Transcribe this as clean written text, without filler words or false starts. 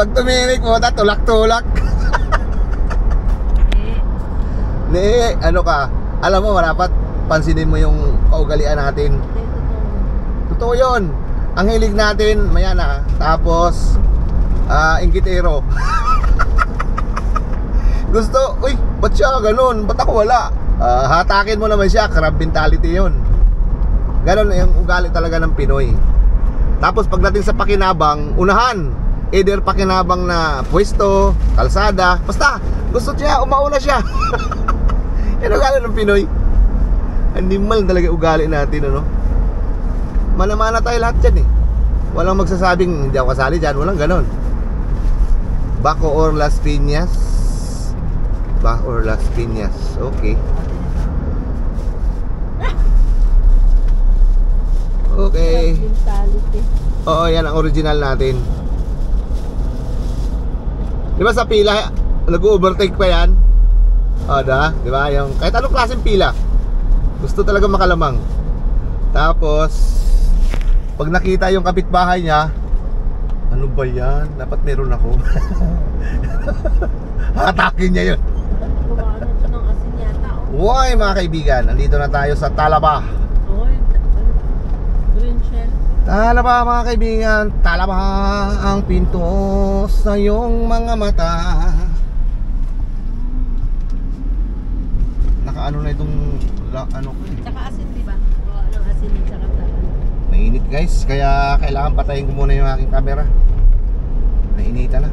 Pag tumimik mo, tulak-tulak. Ne, ano ka? Alam mo, dapat pansinin mo yung kaugalian natin. Totoo yun. Ang hilig natin, maya na. Tapos, inggitero. Gusto, uy, ba't siya ganun? Ba't ako wala? Hatakin mo naman siya, crab mentality yun. Ganun yung ugali talaga ng Pinoy. Tapos pagdating sa pakinabang, unahan. Either pakinabang na pwesto, kalsada, basta gusto niya, umauna siya. Yan ugali ng Pinoy. Animal talaga ugali natin, ano? Mana-mana tayo lahat dyan eh. Walang magsasabing hindi ako kasali dyan, walang ganon. Baco or Las Piñas? Baco or Las Piñas, okay. Okay. Oo, yan ang original natin. Di ba sa pila, nag-overtake pa yan? O, di ba? Yung, kahit anong klaseng pila, gusto talaga makalamang. Tapos, pag nakita yung kapitbahay niya, ano ba yan? Dapat meron ako. Hatakin niya yun. Kumakain ito ng asin yata. Uy, mga kaibigan, nandito na tayo sa Talaba. Green shell. Talaba, mga kaibigan, Talaba ang pinto sa iyong mga mata. Nakaano na itong ano ko eh. Tsaka asin, di ba? O, anong asin at tsaka Mainit guys, kaya kailangan patayin ko muna yung aking camera. Nainitan na.